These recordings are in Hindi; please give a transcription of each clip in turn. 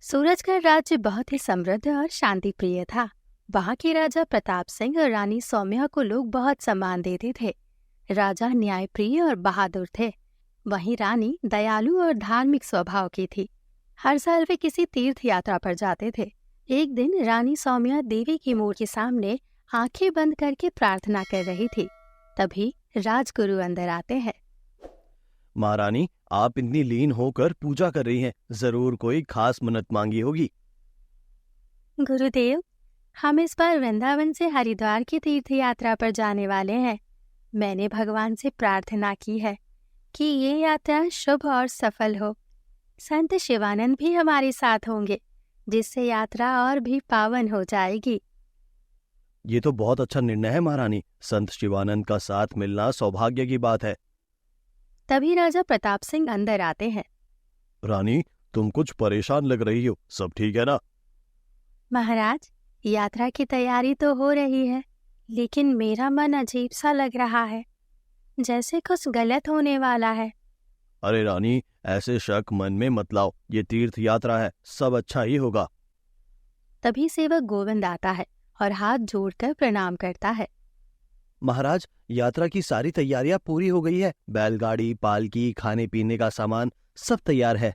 सूरजगढ़ राज्य बहुत ही समृद्ध और शांति प्रिय था। वहाँ के राजा प्रताप सिंह और रानी सौम्या को लोग बहुत सम्मान देते थे। राजा न्यायप्रिय और बहादुर थे। वहीं रानी दयालु और धार्मिक स्वभाव की थी। हर साल वे किसी तीर्थ यात्रा पर जाते थे। एक दिन रानी सौम्या देवी की मूर्ति के सामने आंखें बंद करके प्रार्थना कर रही थी। तभी राजगुरु अंदर आते हैं। महारानी, आप इतनी लीन होकर पूजा कर रही हैं, जरूर कोई खास मन्नत मांगी होगी। गुरुदेव, हम इस बार वृंदावन से हरिद्वार की तीर्थ यात्रा पर जाने वाले हैं। मैंने भगवान से प्रार्थना की है कि ये यात्रा शुभ और सफल हो। संत शिवानंद भी हमारे साथ होंगे, जिससे यात्रा और भी पावन हो जाएगी। ये तो बहुत अच्छा निर्णय है महारानी। संत शिवानंद का साथ मिलना सौभाग्य की बात है। तभी राजा प्रताप सिंह अंदर आते हैं। रानी, तुम कुछ परेशान लग रही हो, सब ठीक है ना? महाराज, यात्रा की तैयारी तो हो रही है, लेकिन मेरा मन अजीब सा लग रहा है, जैसे कुछ गलत होने वाला है। अरे रानी, ऐसे शक मन में मत लाओ। ये तीर्थ यात्रा है, सब अच्छा ही होगा। तभी सेवक गोविंद आता है और हाथ जोड़कर प्रणाम करता है। महाराज, यात्रा की सारी तैयारियां पूरी हो गई है। बैलगाड़ी, पालकी, खाने पीने का सामान सब तैयार है।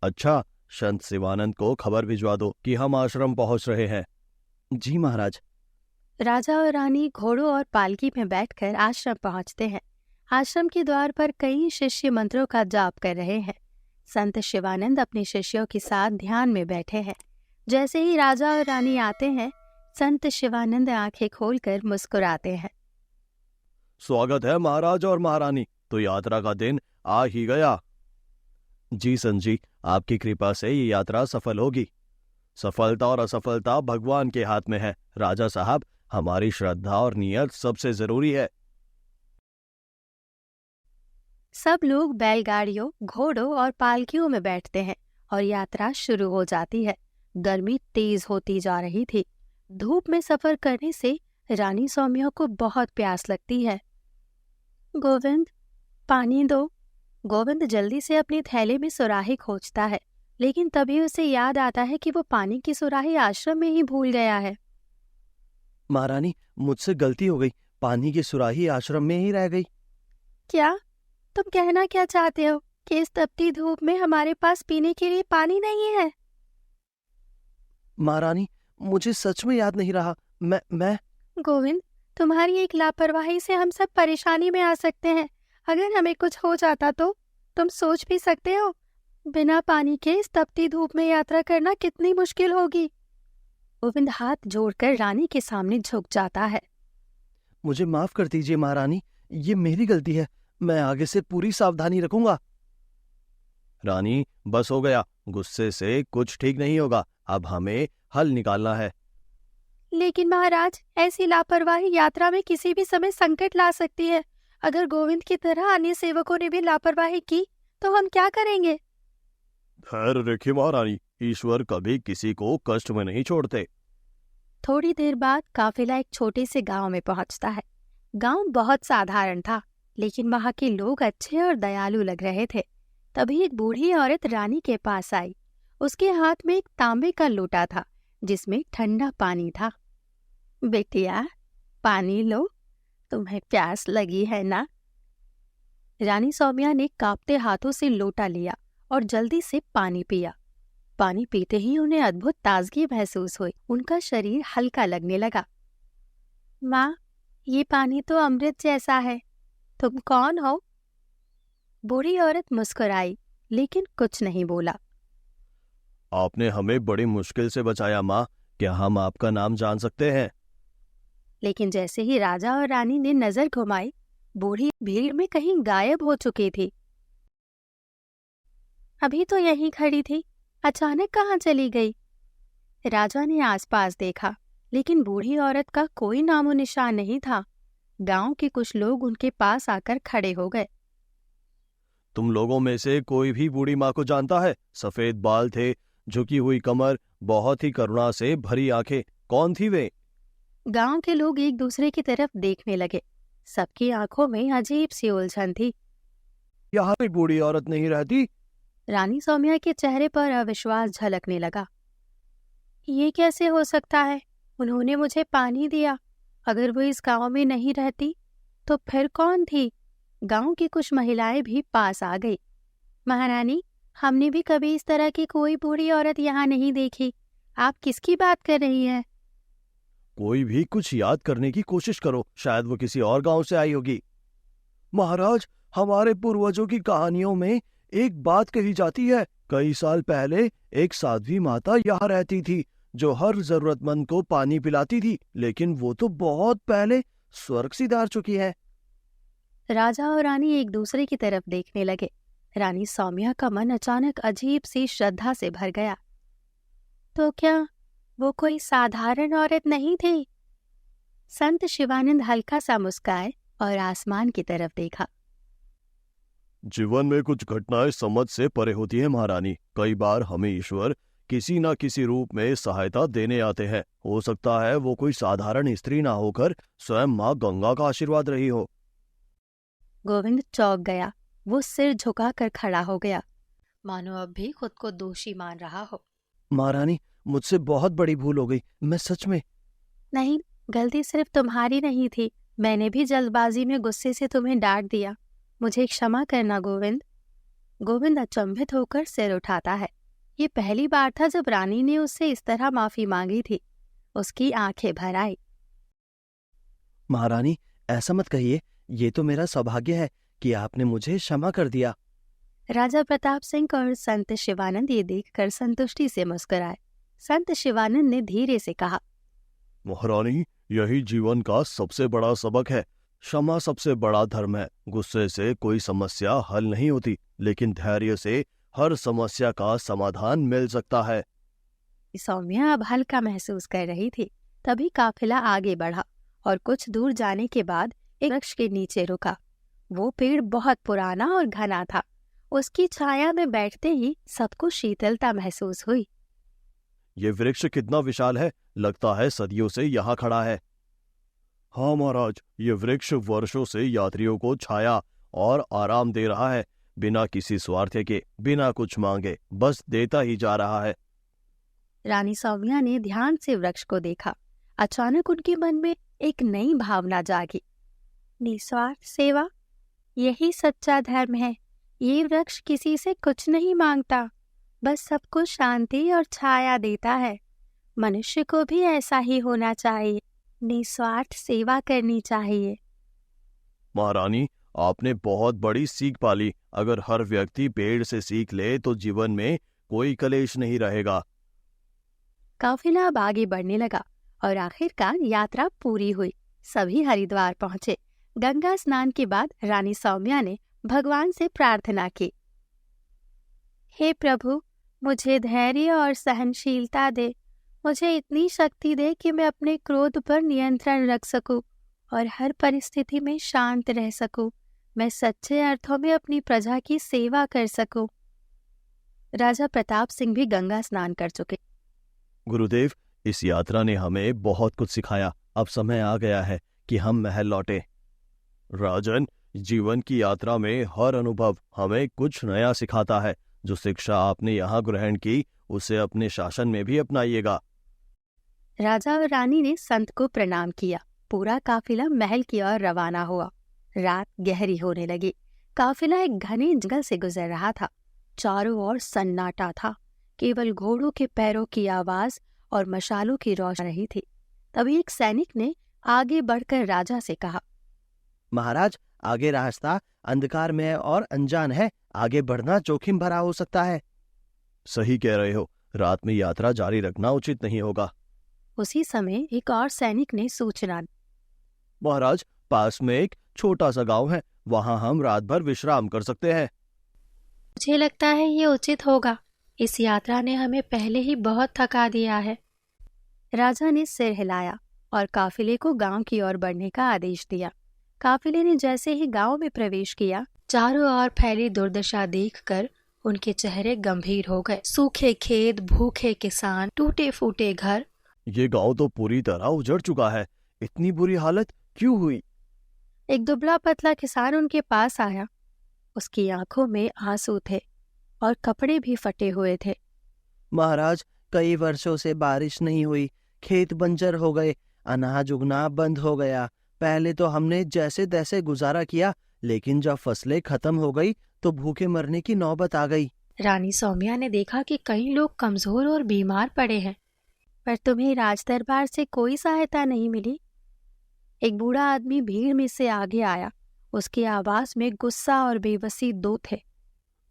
अच्छा, संत शिवानंद को खबर भिजवा दो कि हम आश्रम पहुंच रहे हैं। जी महाराज। राजा और रानी घोड़ों और पालकी में बैठकर आश्रम पहुंचते हैं। आश्रम के द्वार पर कई शिष्य मंत्रों का जाप कर रहे हैं। संत शिवानंद अपने शिष्यों के साथ ध्यान में बैठे हैं। जैसे ही राजा और रानी आते हैं, संत शिवानंद आंखें खोलकर मुस्कुराते हैं। स्वागत है महाराज और महारानी। तो यात्रा का दिन आ ही गया। जी संत जी, आपकी कृपा से ये यात्रा सफल होगी। सफलता और असफलता भगवान के हाथ में है। राजा साहब, हमारी श्रद्धा और नियत सबसे जरूरी है। सब लोग बैलगाड़ियों, घोड़ों और पालकियों में बैठते हैं और यात्रा शुरू हो जाती है। गर्मी तेज होती जा रही थी। धूप में सफर करने से रानी सौम्या को बहुत प्यास लगती है। गोविंद, पानी दो। गोविंद जल्दी से अपने थैले में सुराही खोजता है, लेकिन तभी उसे याद आता है कि वो पानी की सुराही आश्रम में ही भूल गया है। महारानी, मुझसे गलती हो गई। पानी की सुराही आश्रम में ही रह गई। क्या तुम कहना क्या चाहते हो कि इस तपती धूप में हमारे पास पीने के लिए पानी नहीं है? महारानी, मुझे सच में याद नहीं रहा। मैं गोविंद, तुम्हारी एक लापरवाही से हम सब परेशानी में आ सकते हैं। अगर हमें कुछ हो जाता तो तुम सोच भी सकते हो, बिना पानी के इस तपती धूप में यात्रा करना कितनी मुश्किल होगी। गोविंद हाथ जोड़कर रानी के सामने झुक जाता है। मुझे माफ कर दीजिए महारानी, ये मेरी गलती है। मैं आगे से पूरी सावधानी रखूंगा। रानी, बस हो गया। गुस्से से कुछ ठीक नहीं होगा। अब हमें हल निकालना है। लेकिन महाराज, ऐसी लापरवाही यात्रा में किसी भी समय संकट ला सकती है। अगर गोविंद की तरह अन्य सेवकों ने भी लापरवाही की तो हम क्या करेंगे? धैर्य रखिए महारानी, ईश्वर कभी किसी को कष्ट में नहीं छोड़ते। थोड़ी देर बाद काफिला एक छोटे से गांव में पहुंचता है। गांव बहुत साधारण था, लेकिन वहां के लोग अच्छे और दयालु लग रहे थे। तभी एक बूढ़ी औरत रानी के पास आई। उसके हाथ में एक तांबे का लोटा था, जिसमें ठंडा पानी था। बेटिया, पानी लो, तुम्हें प्यास लगी है ना? रानी सौम्या ने कांपते हाथों से लोटा लिया और जल्दी से पानी पिया। पानी पीते ही उन्हें अद्भुत ताजगी महसूस हुई। उनका शरीर हल्का लगने लगा। माँ, ये पानी तो अमृत जैसा है। तुम कौन हो? बूढ़ी औरत मुस्कुराई, लेकिन कुछ नहीं बोला। आपने हमें बड़ी मुश्किल से बचाया माँ। क्या हम आपका नाम जान सकते हैं? लेकिन जैसे ही राजा और रानी ने नजर घुमाई, बूढ़ी भीड़ में कहीं गायब हो चुकी थी। अभी तो यहीं खड़ी थी, अचानक कहाँ चली गई? राजा ने आसपास देखा, लेकिन बूढ़ी औरत का कोई नामो निशान नहीं था। गांव के कुछ लोग उनके पास आकर खड़े हो गए। तुम लोगों में से कोई भी बूढ़ी माँ को जानता है? सफेद बाल थे, झुकी हुई कमर, बहुत ही करुणा से भरी आंखें। कौन थी वे? गांव के लोग एक दूसरे की तरफ देखने लगे। सबकी आंखों में अजीब सी उलझन थी। यहाँ पे बूढ़ी औरत नहीं रहती? रानी सौम्या के चेहरे पर अविश्वास झलकने लगा। ये कैसे हो सकता है? उन्होंने मुझे पानी दिया। अगर वो इस गांव में नहीं रहती तो फिर कौन थी? गांव की कुछ महिलाएं भी पास आ गई। महारानी, हमने भी कभी इस तरह की कोई बूढ़ी औरत यहाँ नहीं देखी। आप किसकी बात कर रही हैं? कोई भी कुछ याद करने की कोशिश करो, शायद वो किसी और गांव से आई होगी। महाराज, हमारे पूर्वजों की कहानियों में एक बात कही जाती है, कई साल पहले एक साध्वी माता यहाँ रहती थी जो हर जरूरतमंद को पानी पिलाती थी, लेकिन वो तो बहुत पहले स्वर्ग सिधार चुकी है। राजा और रानी एक दूसरे की तरफ देखने लगे। रानी सौम्या का मन अचानक अजीब सी श्रद्धा से भर गया। तो क्या वो कोई साधारण औरत नहीं थी? संत शिवानंद हल्का सा मुस्काए और आसमान की तरफ देखा। जीवन में कुछ घटनाएं समझ से परे होती है महारानी। कई बार हमें ईश्वर किसी न किसी रूप में सहायता देने आते हैं। हो सकता है वो कोई साधारण स्त्री ना होकर स्वयं माँ गंगा का आशीर्वाद रही हो। गोविंद चौंक गया। वो सिर झुकाकर खड़ा हो गया, मानो अब भी खुद को दोषी मान रहा हो। महारानी, मुझसे बहुत बड़ी भूल हो गई, मैं सच में। नहीं, गलती सिर्फ तुम्हारी नहीं थी। मैंने भी जल्दबाजी में गुस्से से तुम्हें डांट दिया। मुझे क्षमा करना गोविंद। गोविंद अचंभित होकर सिर उठाता है। ये पहली बार था जब रानी ने उससे इस तरह माफी मांगी थी। उसकी आंखें भर आई। महारानी, ऐसा मत कहिए, ये तो मेरा सौभाग्य है कि आपने मुझे क्षमा कर दिया। राजा प्रताप सिंह और संत शिवानंद ये देखकर संतुष्टि से मुस्कुराए। संत शिवानंद ने धीरे से कहा, महारानी, यही जीवन का सबसे बड़ा सबक है। क्षमा सबसे बड़ा धर्म है। गुस्से से कोई समस्या हल नहीं होती, लेकिन धैर्य से हर समस्या का समाधान मिल सकता है। सौम्या अब हल्का महसूस कर रही थी। तभी काफिला आगे बढ़ा और कुछ दूर जाने के बाद एक वृक्ष के नीचे रुका। वो पेड़ बहुत पुराना और घना था। उसकी छाया में बैठते ही सबको शीतलता महसूस हुई। ये वृक्ष कितना विशाल है, लगता है सदियों से यहाँ खड़ा है। हाँ महाराज, ये वृक्ष वर्षों से यात्रियों को छाया और आराम दे रहा है, बिना किसी स्वार्थ के, बिना कुछ मांगे, बस देता ही जा रहा है। रानी सौम्या ने ध्यान से वृक्ष को देखा। अचानक उनके मन में एक नई भावना जागी। निस्वार्थ सेवा, यही सच्चा धर्म है। ये वृक्ष किसी से कुछ नहीं मांगता, बस सबको शांति और छाया देता है। मनुष्य को भी ऐसा ही होना चाहिए, निस्वार्थ सेवा करनी चाहिए। महारानी, आपने बहुत बड़ी सीख पाली। अगर हर व्यक्ति पेड़ से सीख ले तो जीवन में कोई कलेश नहीं रहेगा। काफिला अब आगे बढ़ने लगा और आखिरकार यात्रा पूरी हुई। सभी हरिद्वार पहुंचे। गंगा स्नान के बाद रानी सौम्या ने भगवान से प्रार्थना की, हे प्रभु, मुझे धैर्य और सहनशीलता दे। मुझे इतनी शक्ति दे कि मैं अपने क्रोध पर नियंत्रण रख सकूं और हर परिस्थिति में शांत रह सकूं। मैं सच्चे अर्थों में अपनी प्रजा की सेवा कर सकूं। राजा प्रताप सिंह भी गंगा स्नान कर चुके। गुरुदेव, इस यात्रा ने हमें बहुत कुछ सिखाया। अब समय आ गया है कि हम महल लौटे। राजन, जीवन की यात्रा में हर अनुभव हमें कुछ नया सिखाता है। जो शिक्षा आपने यहाँ ग्रहण की, उसे अपने शासन में भी अपनाइएगा। राजा और रानी ने संत को प्रणाम किया। पूरा काफिला महल की ओर रवाना हुआ। रात गहरी होने लगी। काफिला एक घने जंगल से गुजर रहा था। चारों ओर सन्नाटा था। केवल घोड़ों के पैरों की आवाज और मशालों की रोशनी रही थी। तभी एक सैनिक ने आगे बढ़कर राजा से कहा, महाराज, आगे रास्ता अंधकार में और अनजान है। आगे बढ़ना जोखिम भरा हो सकता है। सही कह रहे हो। रात में यात्रा जारी रखना उचित नहीं होगा। उसी समय एक और सैनिक ने सूचना दी, महाराज, पास में एक छोटा सा गांव है, वहां हम रात भर विश्राम कर सकते हैं। मुझे लगता है ये उचित होगा। इस यात्रा ने हमें पहले ही बहुत थका दिया है। राजा ने सिर हिलाया और काफिले को गांव की ओर बढ़ने का आदेश दिया। काफिले ने जैसे ही गांव में प्रवेश किया, चारों ओर फैली दुर्दशा देखकर उनके चेहरे गंभीर हो गए। सूखे खेत, भूखे किसान, टूटे फूटे घर। ये गांव तो पूरी तरह उजड़ चुका है। इतनी बुरी हालत क्यों हुई? एक दुबला पतला किसान उनके पास आया। उसकी आंखों में आंसू थे और कपड़े भी फटे हुए थे। महाराज, कई वर्षों से बारिश नहीं हुई, खेत बंजर हो गए, अनाज उगना बंद हो गया। पहले तो हमने जैसे तैसे गुजारा किया, लेकिन जब फसलें खत्म हो गई तो भूखे मरने की नौबत आ गई। रानी सौम्या ने देखा कि कई लोग कमजोर और बीमार पड़े हैं, पर तुम्हें राजदरबार से कोई सहायता नहीं मिली। एक बूढ़ा आदमी भीड़ में से आगे आया। उसकी आवाज में गुस्सा और बेबसी दो थे।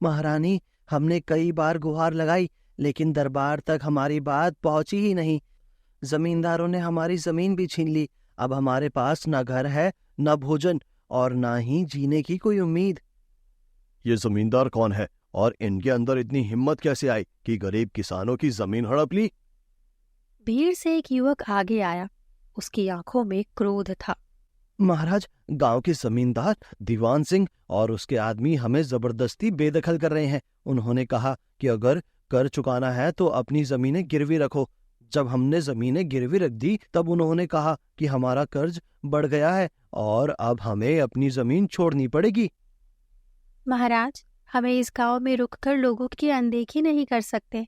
महारानी, हमने कई बार गुहार लगाई, लेकिन दरबार तक हमारी बात पहुंची ही नहीं। जमींदारों ने हमारी जमीन भी छीन ली। अब हमारे पास न घर है, न भोजन, और न ही जीने की कोई उम्मीद। ये जमींदार कौन है और इनके अंदर इतनी हिम्मत कैसे आई कि गरीब किसानों की जमीन हड़प ली? भीड़ से एक युवक आगे आया। उसकी आंखों में क्रोध था। महाराज, गांव के जमींदार दीवान सिंह और उसके आदमी हमें जबरदस्ती बेदखल कर रहे हैं। उन्होंने कहा कि अगर कर चुकाना है तो अपनी जमीनें गिरवी रखो। जब हमने जमीनें गिरवी रख दी तब उन्होंने कहा कि हमारा कर्ज बढ़ गया है और अब हमें अपनी जमीन छोड़नी पड़ेगी। महाराज, हमें इस गांव में रुककर लोगों की अनदेखी नहीं कर सकते।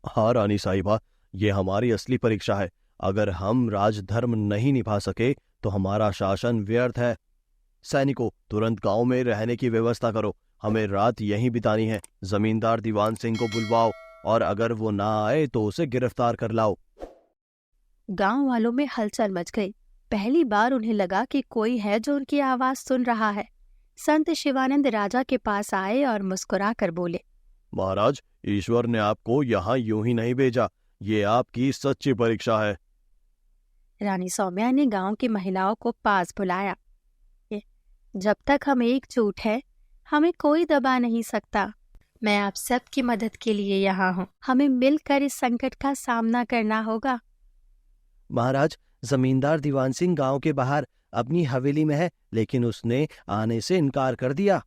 हाँ रानी साहिबा, ये हमारी असली परीक्षा है। अगर हम राजधर्म नहीं निभा सके तो हमारा शासन व्यर्थ है। सैनिकों, तुरंत गांव में रहने की व्यवस्था करो। हमें रात यहीं बितानी है। जमींदार दीवान सिंह को बुलवाओ और अगर वो ना आए तो उसे गिरफ्तार कर लाओ। गांव वालों में हलचल मच गई। पहली बार उन्हें लगा कि कोई है जो उनकी आवाज सुन रहा है। संत शिवानंद राजा के पास आए और मुस्कुराकर बोले, महाराज, ईश्वर ने आपको यहाँ यूं ही नहीं भेजा। ये आपकी सच्ची परीक्षा है। रानी सौम्या ने गांव की महिलाओं को पास बुलाया। जब तक हम एकजुट हैं, हमें कोई दबा नहीं सकता। मैं आप सबकी मदद के लिए यहाँ हूँ। हमें मिलकर इस संकट का सामना करना होगा। महाराज, जमींदार दीवान सिंह गांव के बाहर अपनी हवेली में है, लेकिन उसने आने से इनकार कर दिया।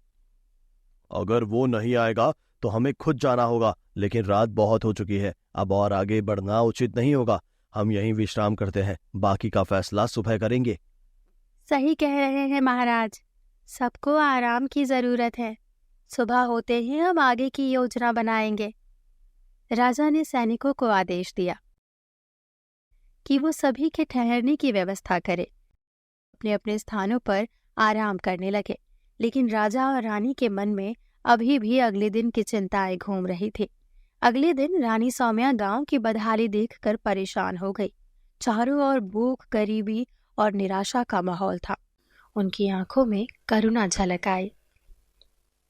अगर वो नहीं आएगा तो हमें खुद जाना होगा, लेकिन रात बहुत हो चुकी है। अब और आगे बढ़ना उचित नहीं होगा। हम यहीं विश्राम करते हैं। बाकी का फैसला सुबह करेंगे। सही कह रहे हैं महाराज, सबको आराम की जरूरत है। सुबह होते ही हम आगे की योजना बनाएंगे। राजा ने सैनिकों को आदेश दिया कि वो सभी के ठहरने की व्यवस्था करे। अपने अपने स्थानों पर आराम करने लगे, लेकिन राजा और रानी के मन में अभी भी अगले दिन की चिंताएं घूम रही थी। अगले दिन रानी सौम्या गांव की बदहाली देखकर परेशान हो गई। चारों ओर भूख, गरीबी और निराशा का माहौल था। उनकी आंखों में करुणा झलक आई।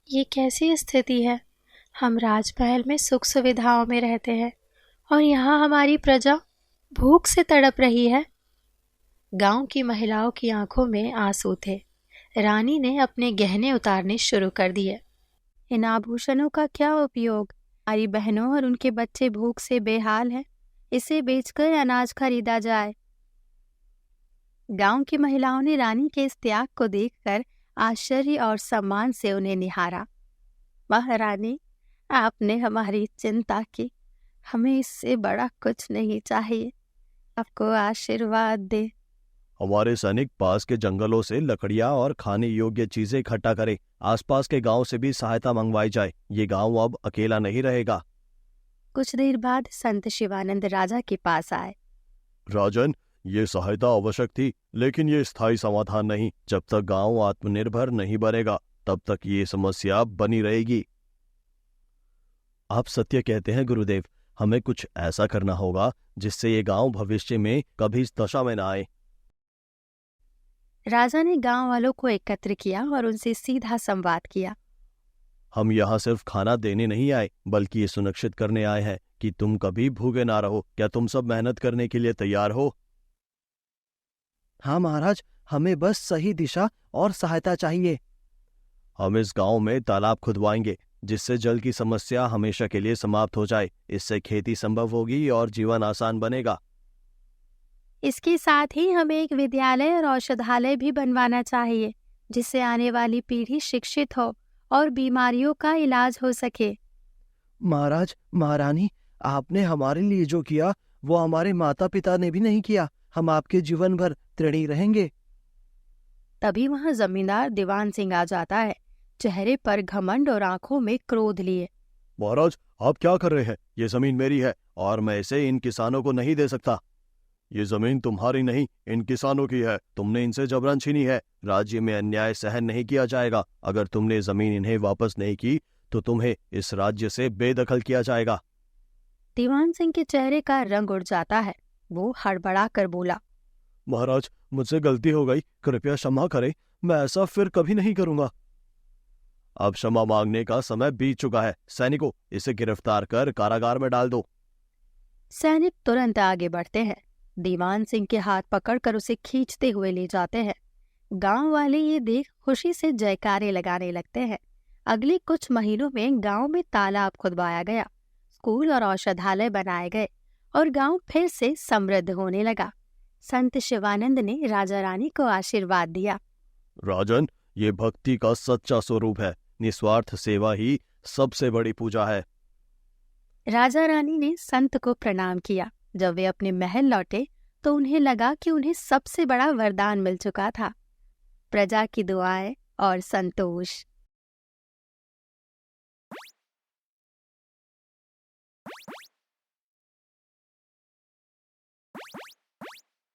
ये कैसी स्थिति है? हम राजमहल में सुख सुविधाओं में रहते हैं और यहाँ हमारी प्रजा भूख से तड़प रही है। गांव की महिलाओं की आंखों में आंसू थे। रानी ने अपने गहने उतारने शुरू कर दिए। इन आभूषणों का क्या उपयोग? हमारी बहनों और उनके बच्चे भूख से बेहाल हैं। इसे बेचकर अनाज खरीदा जाए। गांव की महिलाओं ने रानी के इस त्याग को देखकर आश्चर्य और सम्मान से उन्हें निहारा। महारानी, आपने हमारी चिंता की। हमें इससे बड़ा कुछ नहीं चाहिए। आपको आशीर्वाद दे। हमारे सैनिक पास के जंगलों से लकड़ियां और खाने योग्य चीजें इकट्ठा करें। आसपास के गांव से भी सहायता मंगवाई जाए। ये गांव अब अकेला नहीं रहेगा। कुछ देर बाद संत शिवानंद राजा के पास आए। राजन, ये सहायता आवश्यक थी, लेकिन ये स्थायी समाधान नहीं। जब तक गांव आत्मनिर्भर नहीं बनेगा तब तक ये समस्या बनी रहेगी। आप सत्य कहते हैं गुरुदेव। हमें कुछ ऐसा करना होगा जिससे ये गांव भविष्य में कभी इस दशा में ना आए। राजा ने गांव वालों को एकत्र किया और उनसे सीधा संवाद किया। हम यहाँ सिर्फ खाना देने नहीं आए, बल्कि ये सुनिश्चित करने आए हैं कि तुम कभी भूखे ना रहो। क्या तुम सब मेहनत करने के लिए तैयार हो? हाँ महाराज, हमें बस सही दिशा और सहायता चाहिए। हम इस गांव में तालाब खुदवाएंगे जिससे जल की समस्या हमेशा के लिए समाप्त हो जाए। इससे खेती संभव होगी और जीवन आसान बनेगा। इसके साथ ही हमें एक विद्यालय और औषधालय भी बनवाना चाहिए, जिससे आने वाली पीढ़ी शिक्षित हो और बीमारियों का इलाज हो सके। महाराज, महारानी, आपने हमारे लिए जो किया वो हमारे माता पिता ने भी नहीं किया। हम आपके जीवन भर ऋणी रहेंगे। तभी वहां जमींदार दीवान सिंह आ जाता है। चेहरे पर घमंड और आंखों में क्रोध लिए। महाराज, आप क्या कर रहे हैं? ये जमीन मेरी है और मैं इसे इन किसानों को नहीं दे सकता। ये जमीन तुम्हारी नहीं, इन किसानों की है। तुमने इनसे जबरन छीनी है। राज्य में अन्याय सहन नहीं किया जाएगा। अगर तुमने जमीन इन्हें वापस नहीं की तो तुम्हें इस राज्य से बेदखल किया जाएगा। दीवान सिंह के चेहरे का रंग उड़ जाता है। वो हड़बड़ा कर बोला, महाराज, मुझसे गलती हो गई, कृपया क्षमा करें। मैं ऐसा फिर कभी नहीं करूंगा। अब क्षमा मांगने का समय बीत चुका है। सैनिकों, इसे गिरफ्तार कर कारागार में डाल दो। सैनिक तुरंत आगे बढ़ते हैं। दीवान सिंह के हाथ पकड़कर उसे खींचते हुए ले जाते हैं। गांव वाले ये देख खुशी से जयकारे लगाने लगते हैं। अगले कुछ महीनों में गांव में तालाब खुदवाया गया, स्कूल और औषधालय बनाए गए और गांव फिर से समृद्ध होने लगा। संत शिवानंद ने राजा रानी को आशीर्वाद दिया। राजन, ये भक्ति का सच्चा स्वरूप है। निस्वार्थ सेवा ही सबसे बड़ी पूजा है। राजा रानी ने संत को प्रणाम किया। जब वे अपने महल लौटे तो उन्हें लगा कि उन्हें सबसे बड़ा वरदान मिल चुका था, प्रजा की दुआएं और संतोष।